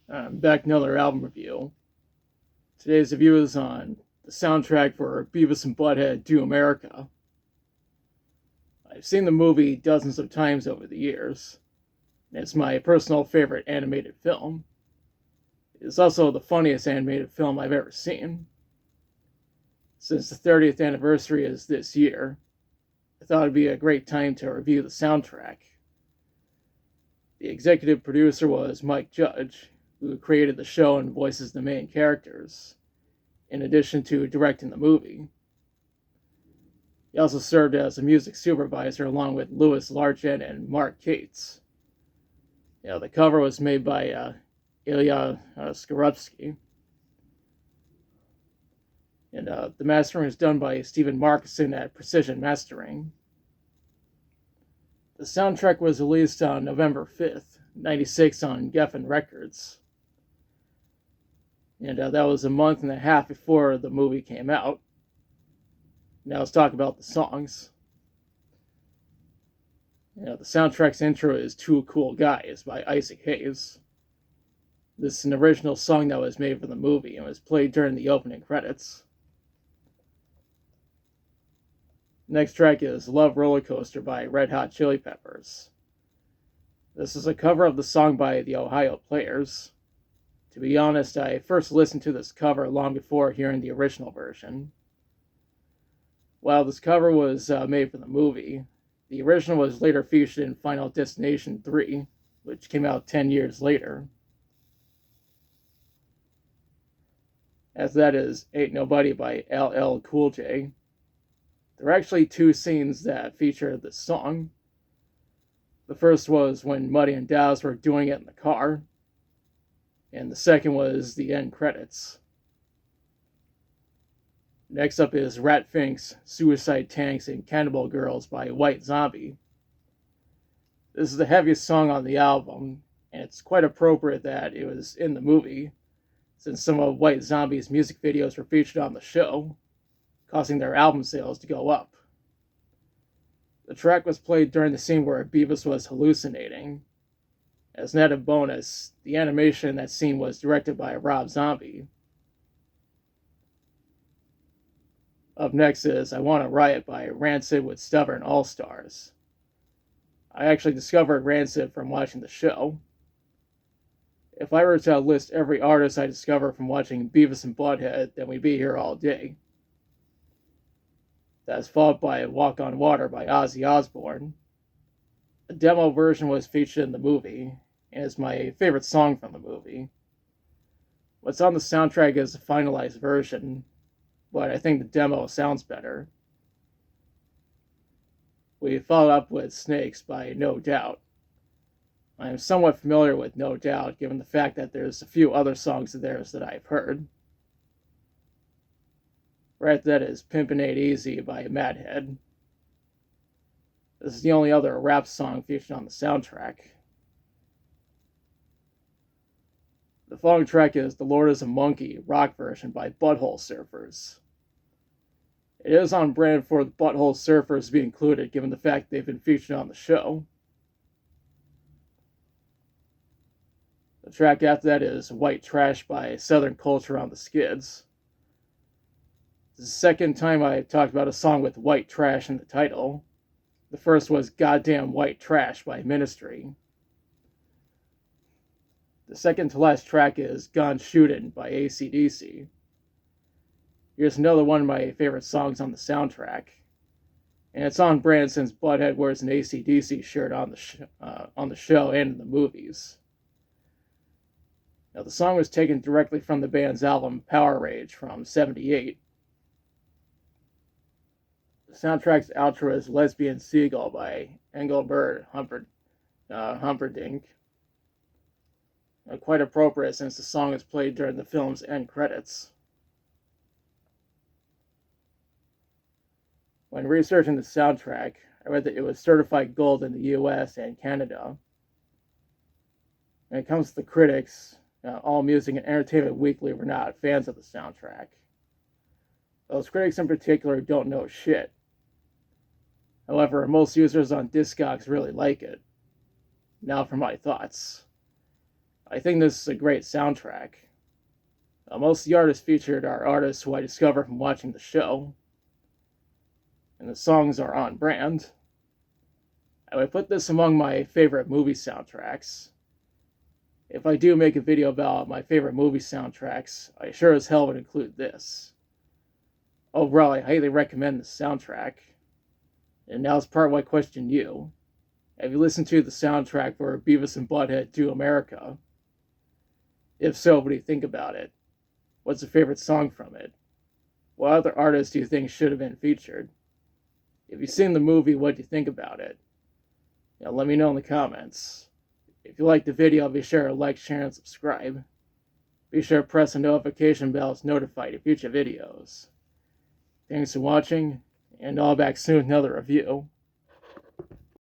Back another album review. Today's review is on the soundtrack for Beavis and Butthead Do America. I've seen the movie dozens of times over the years. It's my personal favorite animated film. It's also the funniest animated film I've ever seen. Since the 30th anniversary is this year, I thought it'd be a great time to review the soundtrack. The executive producer was Mike Judge, who created the show and voices the main characters, in addition to directing the movie. He also served as a music supervisor along with Louis Larchet and Mark Cates. The cover was made by Ilya Skorupski. And the mastering was done by Stephen Markison at Precision Mastering. The soundtrack was released on November 5th, 96 on Geffen Records. And that was a month and a half before the movie came out. Now let's talk about the songs. The soundtrack's intro is Two Cool Guys by Isaac Hayes. This is an original song that was made for the movie and was played during the opening credits. Next track is Love Roller Coaster by Red Hot Chili Peppers. This is a cover of the song by the Ohio Players. To be honest, I first listened to this cover long before hearing the original version. While this cover was made for the movie, the original was later featured in Final Destination 3, which came out 10 years later. As that is Ain't Nobody by LL Cool J. There are actually two scenes that feature this song. The first was when Muddy and Daz were doing it in the car, and the second was the end credits. Next up is Rat Finks, Suicide Tanks, and Cannibal Girls by White Zombie. This is the heaviest song on the album, and it's quite appropriate that it was in the movie, since some of White Zombie's music videos were featured on the show, causing their album sales to go up. The track was played during the scene where Beavis was hallucinating. As an added bonus, the animation in that scene was directed by Rob Zombie. Up next is I Wanna Riot by Rancid with Stubborn All-Stars. I actually discovered Rancid from watching the show. If I were to list every artist I discovered from watching Beavis and Butthead, then we'd be here all day. That's followed by Walk on Water by Ozzy Osbourne. A demo version was featured in the movie, and is my favorite song from the movie. What's on the soundtrack is a finalized version, but I think the demo sounds better. We followed up with Snakes by No Doubt. I am somewhat familiar with No Doubt, given the fact that there's a few other songs of theirs that I've heard. Right, that is Pimpin' Ain't Easy by Madhead. This is the only other rap song featured on the soundtrack. The following track is The Lord is a Monkey rock version by Butthole Surfers. It is on brand for the Butthole Surfers to be included, given the fact they've been featured on the show. The track after that is White Trash by Southern Culture on the Skids. This is the second time I talked about a song with white trash in the title. The first was Goddamn White Trash by Ministry. The second to last track is Gone Shootin' by AC/DC. Here's another one of my favorite songs on the soundtrack. And it's on brand since Butthead wears an AC/DC shirt on the show and in the movies. Now, the song was taken directly from the band's album Power Rage from '78. The soundtrack's outro is Lesbian Seagull by Engelbert Humperdinck. Quite appropriate since the song is played during the film's end credits. When researching the soundtrack, I read that it was certified gold in the US and Canada. When it comes to the critics, AllMusic and Entertainment Weekly were not fans of the soundtrack. Those critics in particular don't know shit. However, most users on Discogs really like it. Now for my thoughts. I think this is a great soundtrack. Most of the artists featured are artists who I discovered from watching the show, and the songs are on brand. I would put this among my favorite movie soundtracks. If I do make a video about my favorite movie soundtracks, I sure as hell would include this. Overall, I highly recommend this soundtrack. And now it's part why I question you. Have you listened to the soundtrack for Beavis and Butthead Do America? If so, what do you think about it? What's your favorite song from it? What other artists do you think should have been featured? If you've seen the movie, what do you think about it? Let me know in the comments. If you liked the video, be sure to like, share, and subscribe. Be sure to press the notification bell to notify you of future videos. Thanks for watching, and I'll be back soon with another review.